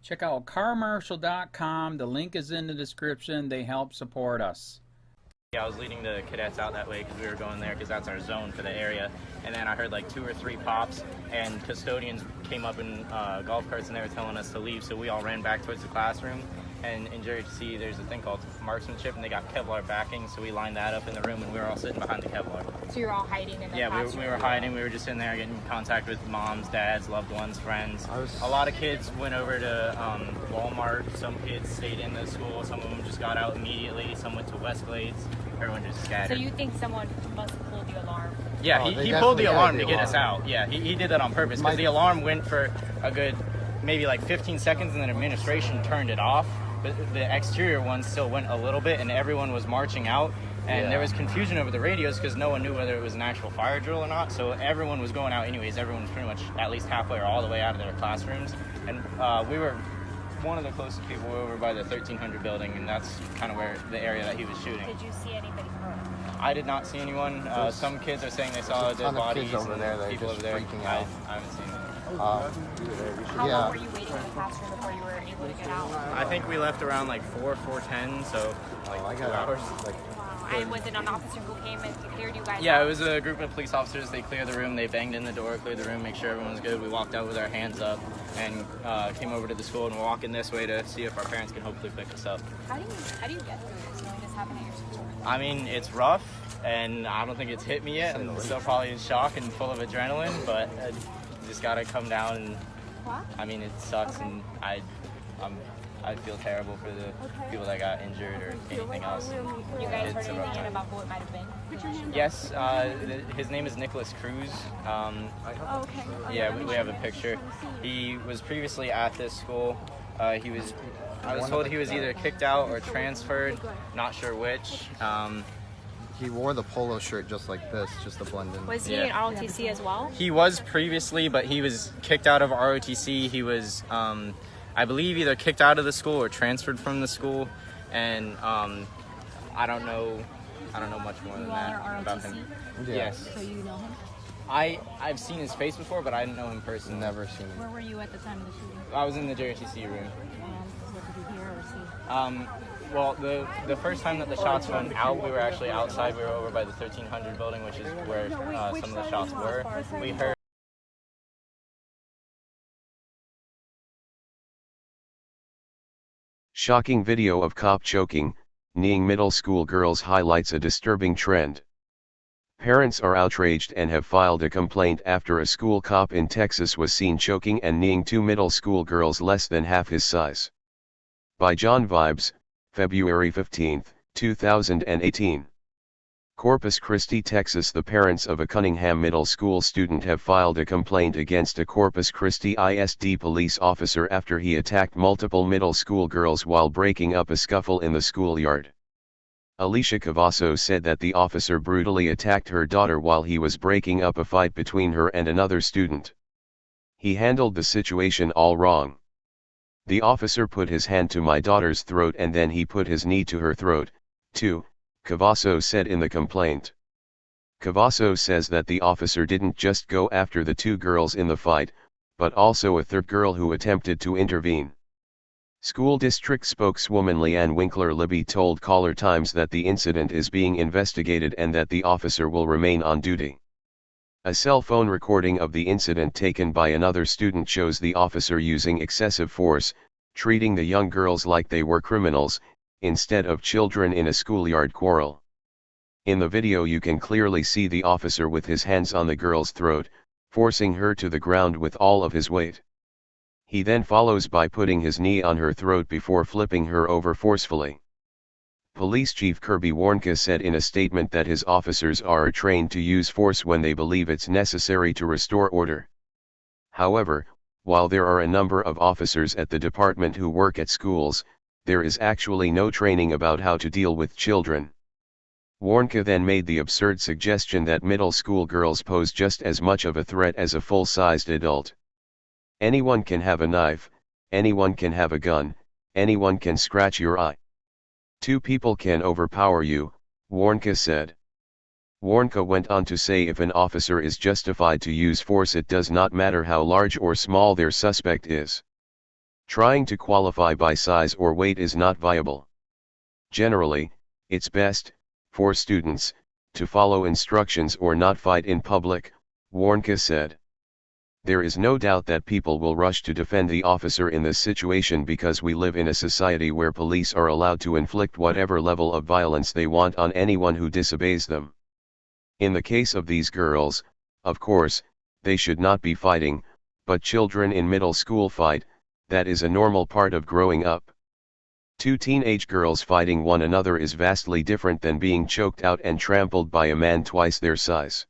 Check out carmarshal.com. The link is in the description. They help support us. Yeah, I was leading the cadets out that way because we were going there because that's our zone for the area. And then I heard like 2 or 3 pops, and custodians came up in golf carts and they were telling us to leave. So we all ran back towards the classroom. And in JHC, there's a thing called marksmanship, and they got Kevlar backing, so we lined that up in the room, and we were all sitting behind the Kevlar. So you're all hiding in the classroom? Yeah, we were hiding. We were just in there getting in contact with moms, dads, loved ones, friends. A lot of kids went over to Walmart. Some kids stayed in the school. Some of them just got out immediately. Some went to Westglades. Everyone just scattered. So you think someone must have pulled the alarm? Yeah, he pulled the alarm to get us out. Yeah, he did that on purpose, because the alarm went for a good maybe like 15 seconds, and then administration turned it off. But the exterior one still went a little bit, and everyone was marching out, and there was confusion over the radios because no one knew whether it was an actual fire drill or not, so everyone was going out anyways. Everyone was pretty much at least halfway or all the way out of their classrooms, and we were one of the closest people over by the 1300 building, and that's kind of where the area that he was shooting. Did you see anybody hurt? I did not see anyone. Some kids are saying they saw dead bodies over there, and people over there. I haven't seen them. How long were you waiting in the classroom before you were able to get out? I think we left around like 4:10, so like 2 hours. Wow. And was it an officer who came and cleared you guys out? Yeah, it was a group of police officers. They cleared the room, they banged in the door, cleared the room, make sure everyone was good. We walked out with our hands up and came over to the school, and we're walking this way to see if our parents can hopefully pick us up. How do you get through this, knowing this happened at your school? I mean, it's rough, and I don't think it's hit me yet. I'm still probably in shock and full of adrenaline, but just gotta come down, and I mean, it sucks, and I feel terrible for the people that got injured or anything else. You guys heard anything about who it might have been? Yes, his name is Nicholas Cruz. Yeah, we have a picture. He was previously at this school. I was told he was either kicked out or transferred, not sure which. He wore the polo shirt just like this, just to blend in. Was he in ROTC as well? He was previously, but he was kicked out of ROTC. He was, I believe, either kicked out of the school or transferred from the school, and I don't know much more than that about him. Yeah. Yes. So you know him? I've seen his face before, but I didn't know him personally. Never seen him. Where were you at the time of the shooting? I was in the JRTC room. And what did you hear or see? Well, the first time that the shots went out, we were actually outside. We were over by the 1300 building, which is where some of the shots were. We heard. Shocking video of cop choking, kneeing middle school girls highlights a disturbing trend. Parents are outraged and have filed a complaint after a school cop in Texas was seen choking and kneeing 2 middle school girls less than half his size. By John Vibes, February 15, 2018. Corpus Christi, Texas. The parents of a Cunningham Middle School student have filed a complaint against a Corpus Christi ISD police officer after he attacked multiple middle school girls while breaking up a scuffle in the schoolyard. Alicia Cavasso said that the officer brutally attacked her daughter while he was breaking up a fight between her and another student. He handled the situation all wrong. The officer put his hand to my daughter's throat and then he put his knee to her throat, too, Cavasso said in the complaint. Cavasso says that the officer didn't just go after the 2 girls in the fight, but also a third girl who attempted to intervene. School district spokeswoman Leanne Winkler-Libby told Caller Times that the incident is being investigated and that the officer will remain on duty. A cell phone recording of the incident taken by another student shows the officer using excessive force, treating the young girls like they were criminals, instead of children in a schoolyard quarrel. In the video you can clearly see the officer with his hands on the girl's throat, forcing her to the ground with all of his weight. He then follows by putting his knee on her throat before flipping her over forcefully. Police Chief Kirby Warnke said in a statement that his officers are trained to use force when they believe it's necessary to restore order. However, while there are a number of officers at the department who work at schools, there is actually no training about how to deal with children. Warnke then made the absurd suggestion that middle school girls pose just as much of a threat as a full-sized adult. Anyone can have a knife, anyone can have a gun, anyone can scratch your eye. 2 people can overpower you, Warnke said. Warnke went on to say if an officer is justified to use force, it does not matter how large or small their suspect is. Trying to qualify by size or weight is not viable. Generally, it's best, for students, to follow instructions or not fight in public, Warnke said. There is no doubt that people will rush to defend the officer in this situation because we live in a society where police are allowed to inflict whatever level of violence they want on anyone who disobeys them. In the case of these girls, of course, they should not be fighting, but children in middle school fight, that is a normal part of growing up. Two teenage girls fighting one another is vastly different than being choked out and trampled by a man twice their size.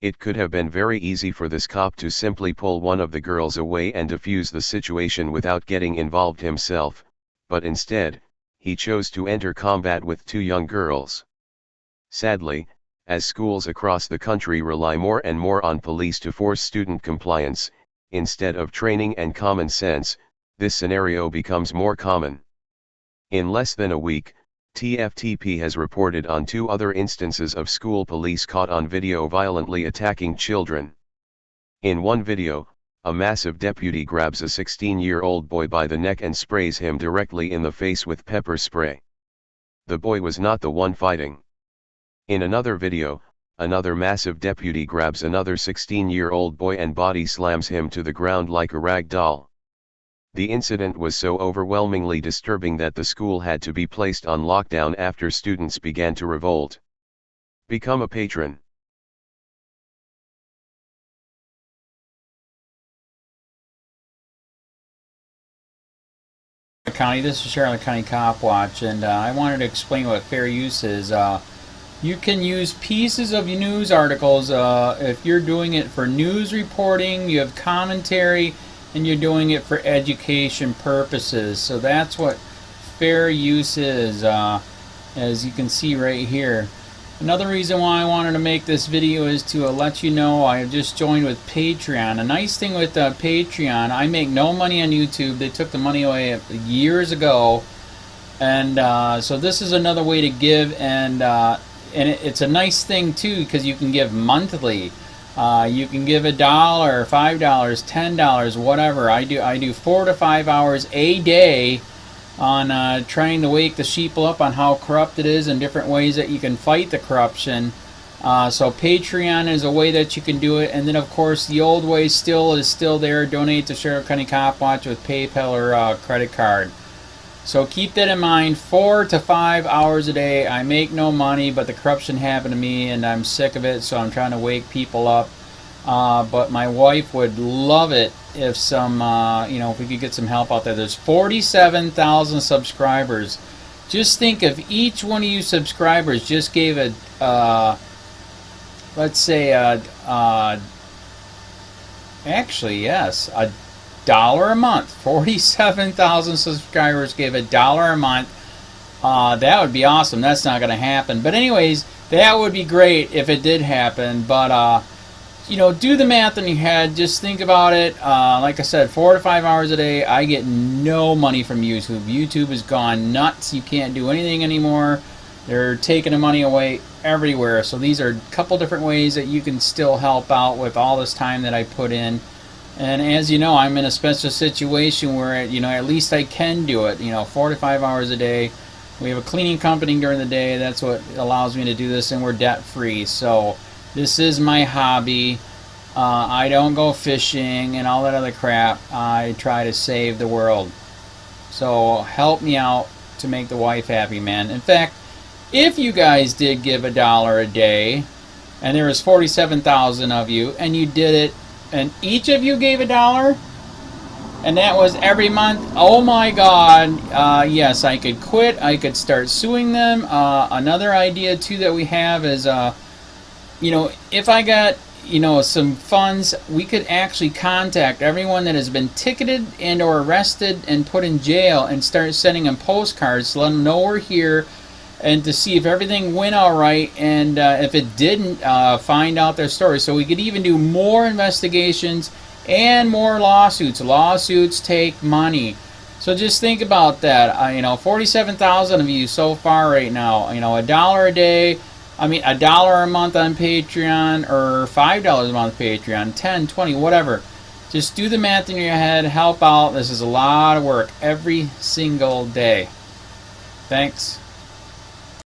It could have been very easy for this cop to simply pull one of the girls away and defuse the situation without getting involved himself, but instead, he chose to enter combat with two young girls. Sadly, as schools across the country rely more and more on police to force student compliance, instead of training and common sense, this scenario becomes more common. In less than a week, TFTP has reported on 2 other instances of school police caught on video violently attacking children. In one video, a massive deputy grabs a 16-year-old boy by the neck and sprays him directly in the face with pepper spray. The boy was not the one fighting. In another video, another massive deputy grabs another 16-year-old boy and body slams him to the ground like a rag doll. The incident was so overwhelmingly disturbing that the school had to be placed on lockdown after students began to revolt. Become a patron. County, this is Charlotte County Cop Watch, and I wanted to explain what fair use is. You can use pieces of news articles if you're doing it for news reporting, you have commentary, and you're doing it for education purposes. So that's what fair use is, as you can see right here. Another reason why I wanted to make this video is to let you know I have just joined with Patreon. A nice thing with Patreon, I make no money on YouTube. They took the money away years ago, and so this is another way to give, and it's a nice thing too because you can give monthly. You can give $1, $5, $10, whatever. I do 4 to 5 hours a day on trying to wake the sheep up on how corrupt it is and different ways that you can fight the corruption. So Patreon is a way that you can do it, and then of course the old way is still there. Donate to Sheriff County Cop Watch with PayPal or credit card. So keep that in mind. 4 to 5 hours a day. I make no money, but the corruption happened to me and I'm sick of it, so I'm trying to wake people up. But my wife would love it if some, if we could get some help out there. There's 47,000 subscribers. Just think if each one of you subscribers just gave a, let's say, actually, yes, $1 a month. 47,000 subscribers gave $1 a month. That would be awesome. That's not going to happen. But anyways, that would be great if it did happen. But, do the math in your head. Just think about it. Like I said, 4 to 5 hours a day. I get no money from YouTube. YouTube has gone nuts. You can't do anything anymore. They're taking the money away everywhere. So these are a couple different ways that you can still help out with all this time that I put in. And as you know, I'm in a special situation where, at least I can do it, 4 to 5 hours a day. We have a cleaning company during the day. That's what allows me to do this, and we're debt-free. So this is my hobby. I don't go fishing and all that other crap. I try to save the world. So help me out to make the wife happy, man. In fact, if you guys did give $1 a day, and there was 47,000 of you, and you did it, and each of you gave $1, and that was every month, oh my God, yes, I could quit. I could start suing them. Another idea too that we have is, if I got, some funds, we could actually contact everyone that has been ticketed and or arrested and put in jail and start sending them postcards to let them know we're here, and to see if everything went all right, and if it didn't, find out their story. So we could even do more investigations and more lawsuits. Lawsuits take money. So just think about that. 47,000 of you so far right now. $1 a day. $1 a month on Patreon, or $5 a month Patreon, 10, 20, whatever. Just do the math in your head. Help out. This is a lot of work every single day. Thanks.